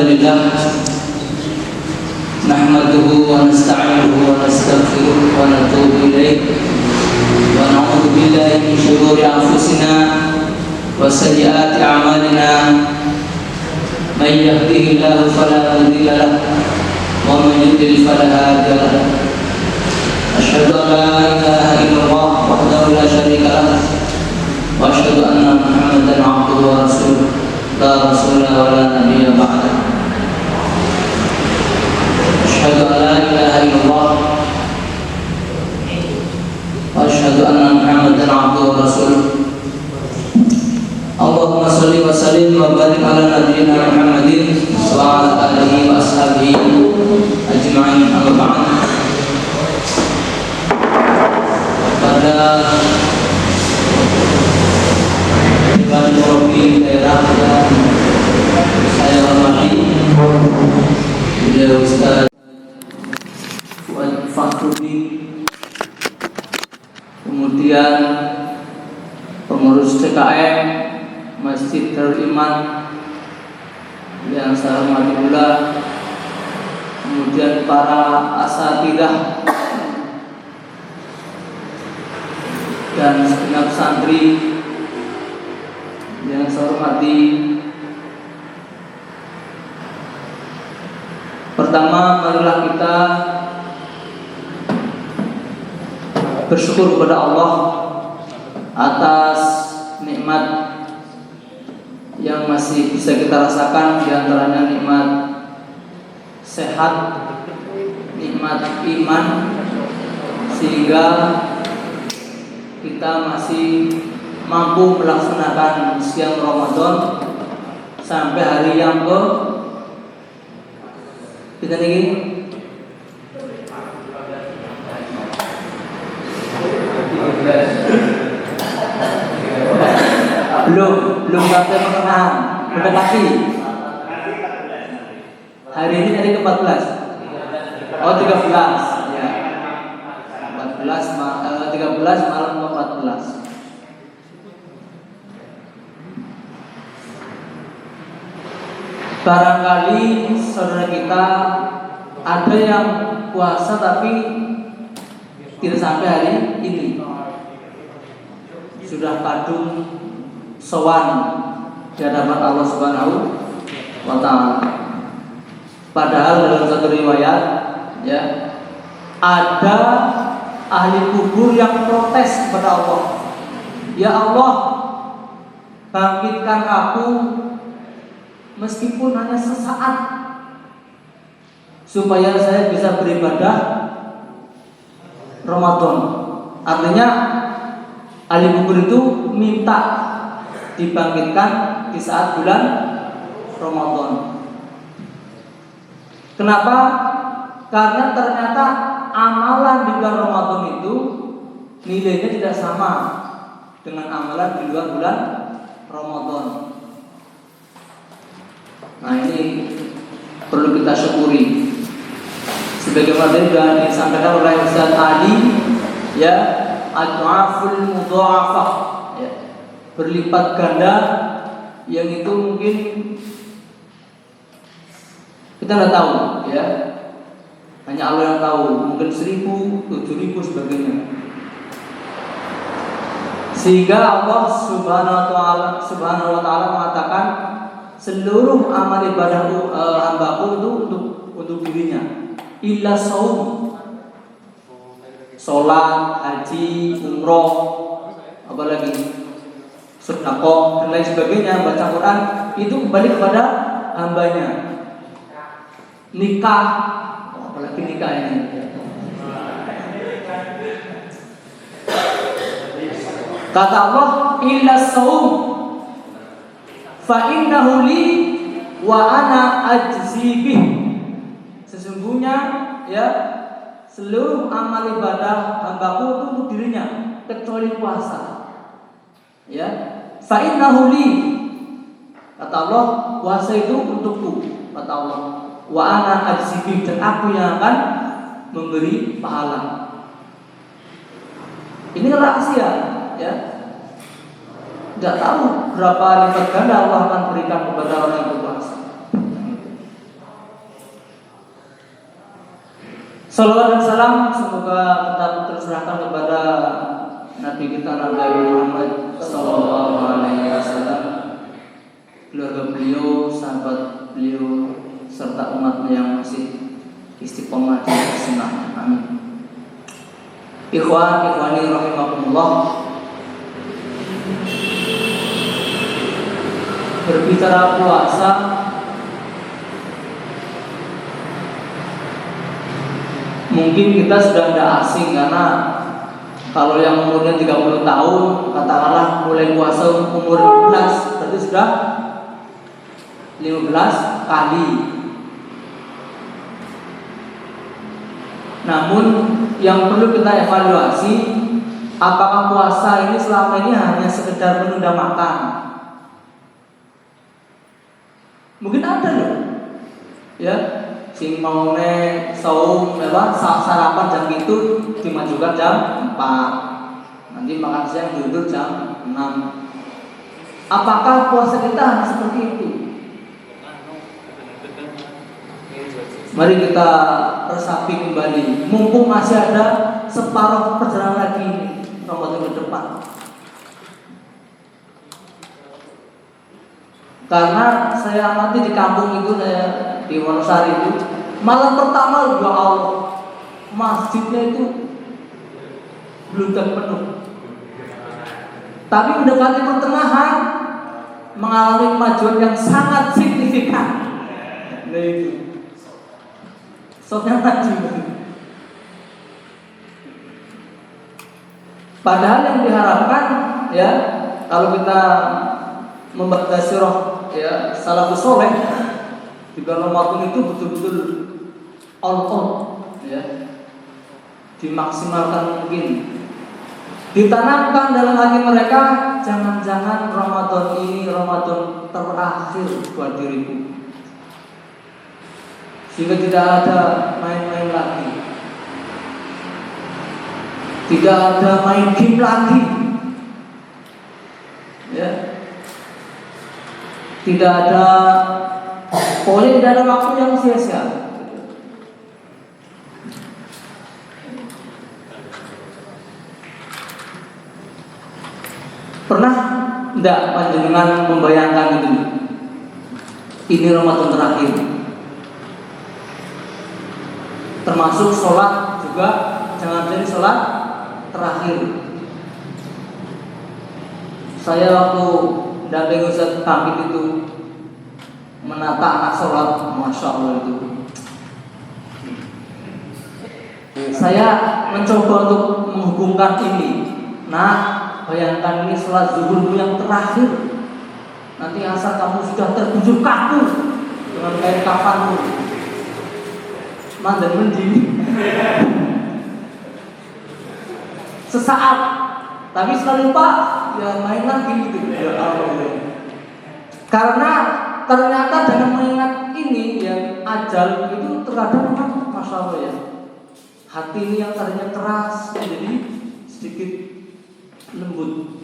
لله نحمده ونستعينه ونستغفره ونتوب إليه ونعوذ بالله من شرور أنفسنا وسيئات أعمالنا من يهده الله فلا مضل له ومن يضلل فلا هادي له أشهد أن لا إله إلا الله وحده لا شريك له وأشهد أن محمدا عبده ورسوله لا رسول ولا نبي بعده أشهد أن لا إله إلا الله وأشهد أن محمدا عبده ورسوله اللهم صل وسلم وبارك على نبينا محمد وعلى آله وأصحابه أجمعين أما بعد. Pada Dewan Murabi daerah yang saya hormati, beliau Ustaz Fuad Fakhruddin, kemudian pengurus TKM Masjid Darul Iman yang saya hormati pula, kemudian para asatidzah dan segenap santri yang saya hormati. Pertama, marilah kita bersyukur kepada Allah atas nikmat yang masih bisa kita rasakan, di antaranya nikmat sehat, nikmat iman, sehingga kita masih mampu melaksanakan siang Ramadan sampai hari yang kita ini belum sampai pertengahan, mendekati. Hari ini hari ke-14. Oh, 13 ya. 13 malam ke-14. Barangkali saudara kita ada yang puasa tapi tidak sampai hari ini, sudah kadung sowan di hadapan Allah Subhanahu wa Ta'ala. Padahal dalam satu riwayat ya, ada ahli kubur yang protes kepada Allah, ya Allah, bangkitkan aku meskipun hanya sesaat supaya saya bisa beribadah Ramadan. Artinya ahli kubur itu minta dibangkitkan di saat bulan Ramadan. Kenapa? Karena ternyata amalan di bulan Ramadan itu nilainya tidak sama dengan amalan di luar bulan Ramadan. Nah, ini perlu kita syukuri. Sebagaimana sudah disampaikan oleh Ustaz Ali, ya, ad-du'aful mudha'afah, ya, berlipat ganda, yang itu mungkin kita nggak tahu, ya, hanya Allah yang tahu, mungkin 1000, 7000 sebagainya. Sehingga Allah Subhanahu wa Ta'ala mengatakan seluruh amal ibadah hamba-Ku itu untuk dirinya, illa shaum, salat, haji, umroh, apalagi sedekah dan lain sebagainya, baca Quran, itu kembali kepada hambanya. Nikah, apalagi nikah ini, kata Allah, illa shaum fa innahu li wa ana ajzi bih. Sesungguhnya ya, seluruh amal ibadah hamba-Ku itu untuk dirinya kecuali puasa. Ya, fa innahu li, kata Allah, puasa itu untukku, kata Allah, wa ana ajzi bih, dan aku yang akan memberi pahala. Ini rahasia, ya. Tidak tahu berapa lipat ganda Allah akan berikan kepada orang yang berpuasa. Salawat dan salam semoga tetap terserahkan kepada Nabi kita Nabi Muhammad Sallallahu Alaihi Wasallam, keluarga beliau, sahabat beliau, serta umatnya yang masih istiqomah di sunnah. Amin. Ikhwani rahimakumullah. Berbicara puasa, mungkin kita sudah tidak asing karena kalau yang umurnya 30 tahun, katakanlah mulai puasa umur 15, berarti sudah 15 kali. Namun yang perlu kita evaluasi, apakah puasa ini selama ini hanya sekedar menunda makan? Mungkin ada loh, ya, sing mau saum sarapan jam itu dimajukan jam 4, nanti makan siang duduk jam 6. Apakah puasa kita hanya seperti itu? Mari kita resapi kembali, mumpung masih ada separuh perjalanan lagi Ramadan ke depan. Karena saya amati di kampung itu, saya di Wonosari itu, malam pertama ya Allah, masjidnya itu belum penuh. Tapi mendekati pertengahan mengalami kemajuan yang sangat signifikan. Nah itu, soalnya maju. Padahal yang diharapkan, ya, kalau kita membaca surah, ya, salafus soleh di dalam waktu itu betul-betul all ya, dimaksimalkan mungkin, ditanamkan dalam hati mereka, jangan-jangan Ramadan ini Ramadan terakhir buat diriku, sehingga tidak ada main-main lagi, tidak ada main game lagi, ya. Tidak ada, pokoknya tidak ada waktu yang sia-sia. Pernah tidak panjenengan membayangkan itu? Ini Ramadan terakhir. Termasuk sholat juga, jangan jadi sholat terakhir. Saya waktu dampingi Ustaz Kamil itu menata anak sholat, Masya Allah itu, saya mencoba untuk menghubungkan ini. Nah, bayangkan ini sholat zuhurmu yang terakhir, nanti asal kamu sudah terbujur kaku dengan kain kafanmu, mandan mending sesaat, tapi setelah lupa ya main lagi gitu. Ya Allah. Karena ternyata dengan mengingat ini, yang ajal itu terkadang memang Masya Allah ya, hati ini yang tadinya keras jadi sedikit lembut.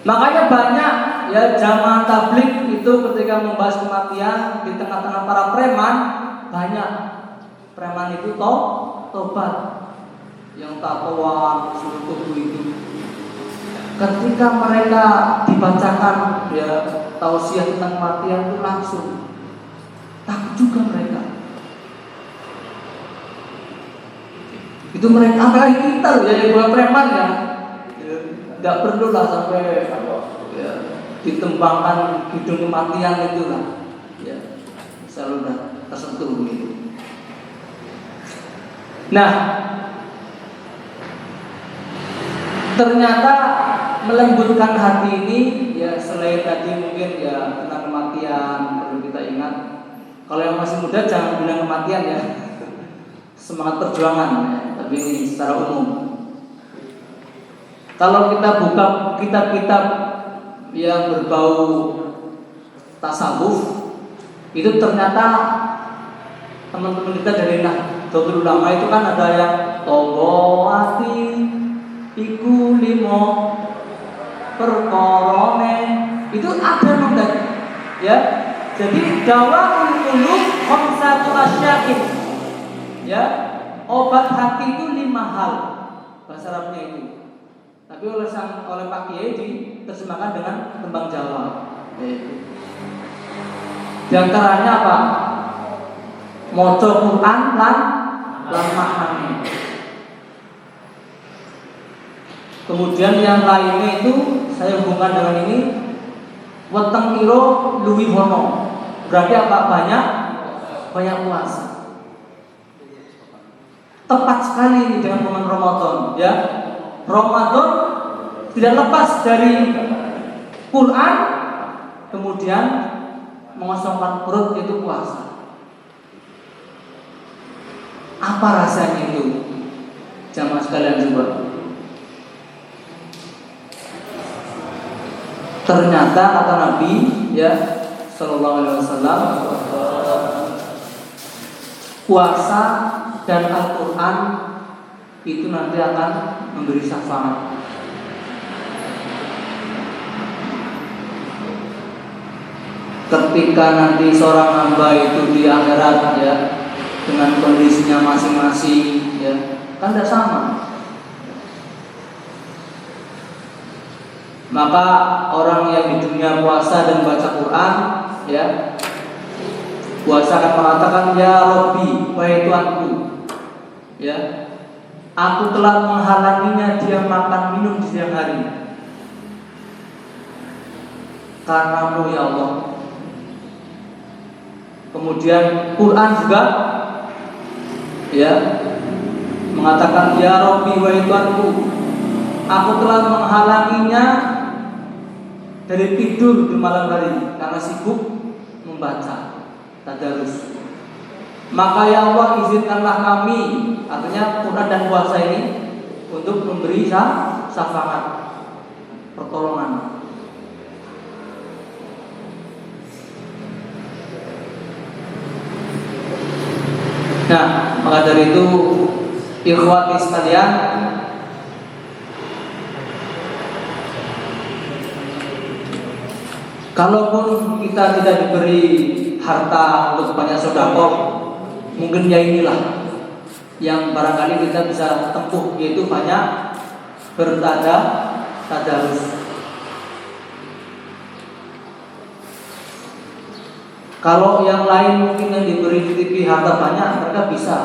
Makanya banyak ya jamaah tabligh itu ketika membahas kematian di tengah-tengah para preman, banyak preman itu tobat, yang tatoan seluruh tubuh itu. Ketika mereka dibacakan ya tausiah tentang kematian itu langsung takut juga mereka. Itu mereka, apalagi kita loh ya, yang bukan preman ya, tidak perlu lah sampai ya, ditembangkan hidung kematian itu lah, ya selalu dah tersentuh begitu. Nah, ternyata melembutkan hati ini ya, selain tadi mungkin ya tentang kematian perlu kita ingat. Kalau yang masih muda jangan bilang kematian ya, semangat perjuangan ya, tapi ini secara umum. Kalau kita buka kitab-kitab yang berbau tasawuf, itu ternyata teman-teman kita dari Nahdlatul Ulama itu kan ada yang tobo ati iku limo perkorone, itu ada nomor ya. Jadi dawaul qulub khamsatu asyain ya, obat hati itu 5 hal bahasa Arabnya itu. Tapi oleh Pak Kiai diterjemahkan dengan tembang Jawa. Di antaranya apa? Maca Quran lan maknane. Kemudian yang lainnya itu saya hubungkan dengan ini, weteng iro luwih hono. Berarti apa? Banyak puasa. Tepat sekali ini dengan momen Ramadan, ya. Ramadan tidak lepas dari Quran, kemudian mengosongkan perut, yaitu puasa. Apa rasanya itu? Jamaah sekalian coba. Ternyata kata Nabi, ya, Sallallahu Alaihi Wasallam, puasa dan Al-Quran itu nanti akan memberi syafaat. Ketika nanti seorang hamba itu di akhirat, ya, dengan kondisinya masing-masing, ya, kan tidak sama. Maka orang yang di dunia puasa dan baca Quran, ya, puasa akan mengatakan, ya Robbi, wahai Tuanku, ya, aku telah menghalanginya dia makan minum di siang hari karenamu ya Allah. Kemudian Quran juga, ya, mengatakan, ya Robbi, wahai Tuanku, aku telah menghalanginya dari tidur di malam hari karena sibuk membaca tadarus. Maka ya Allah, izinkanlah kami, artinya Quran dan puasa ini, untuk memberi syafaat, pertolongan. Nah, maka dari itu ikhwati sekalian, kalaupun kita tidak diberi harta untuk banyak sedekah, mungkin ya inilah yang barangkali kita bisa tempuh, yaitu banyak tadarus. Kalau yang lain mungkin yang diberi titipi harta banyak, mereka bisa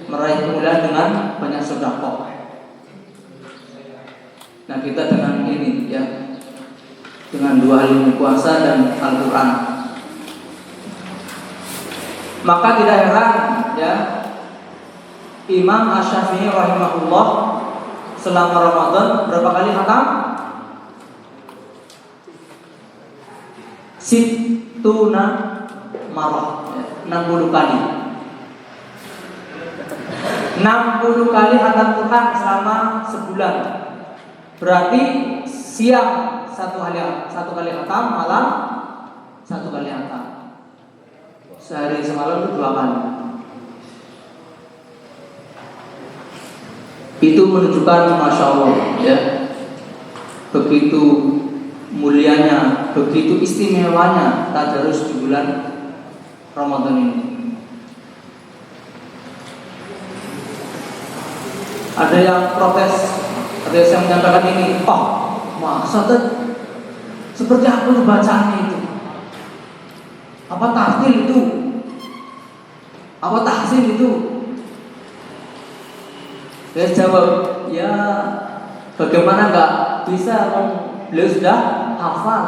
meraih kemuliaan dengan banyak sedekah. Nah, kita dengan ini, ya, dengan 2 hal ini, puasa dan Al-Quran, maka tidak heran, ya, Imam Asy-Syafi'i rahimahullah selama Ramadan berapa kali khatam? Situna marah, 60 kali. 60 kali khatam Quran selama sebulan. Berarti siang 1 kali khatam, malam 1 kali khatam. Sehari semalam itu 2 kali. Itu menunjukkan Masya Allah, ya, begitu mulianya, begitu istimewanya tadarus di bulan Ramadan ini. Ada yang protes, ada yang menyampaikan ini, oh, masa seperti apa itu bacaannya itu? Apa tahsil itu? Apa tahsin itu? Saya jawab, ya, bagaimana enggak bisa, beliau sudah hafal.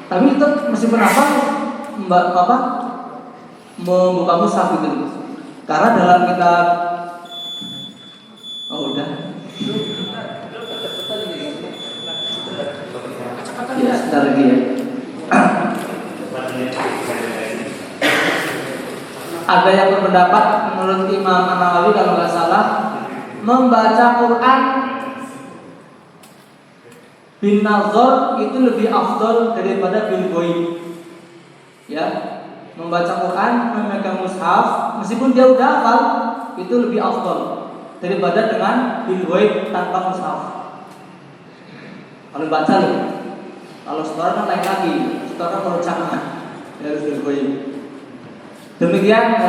Tapi itu meskipun hafal, membuka mushaf itu. Karena dalam kitab, oh udah, ya sebentar lagi, ya. Ada yang berpendapat menurut Imam An-Nawawi kalau nggak salah, membaca Quran bin nazar itu lebih afdol daripada bil ghaib. Ya, membaca Quran, memegang mushaf, meskipun dia udah hafal, itu lebih afdol daripada dengan bil ghaib tanpa mushaf. Kalau baca loh, kalau setoran kan lain lagi, setoran merucakkan, harus bil ghaib. Demikian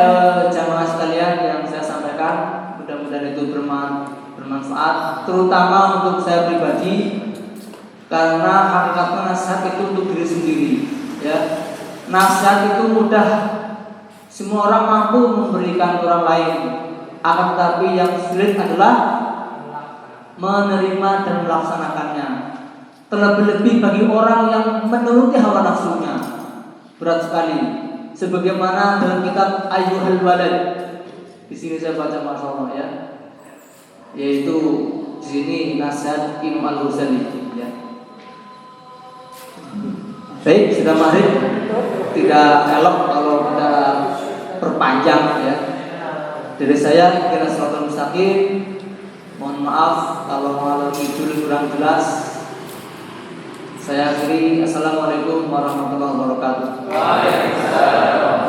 jamaah sekalian yang saya sampaikan, mudah-mudahan itu bermanfaat, terutama untuk saya pribadi, karena hakikatnya nasihat itu untuk diri sendiri. Ya, nasihat itu mudah, semua orang mampu memberikan orang lain. Akan tetapi yang sulit adalah menerima dan melaksanakannya. Terlebih-lebih bagi orang yang menuruti hawa nafsunya, berat sekali. Sebagaimana dalam kitab Ayyuhal Walad, di sini saya baca Masya Allah ya, yaitu di sini nasihat Imam Al-Ghazali ya. Baik, sudah maghrib, tidak elok kalau kita perpanjang ya. Dari saya kira suratul mustaqim. Mohon maaf kalau malam itu kurang jelas. Saya akhiri. Assalamualaikum warahmatullahi wabarakatuh. Waalaikumsalam.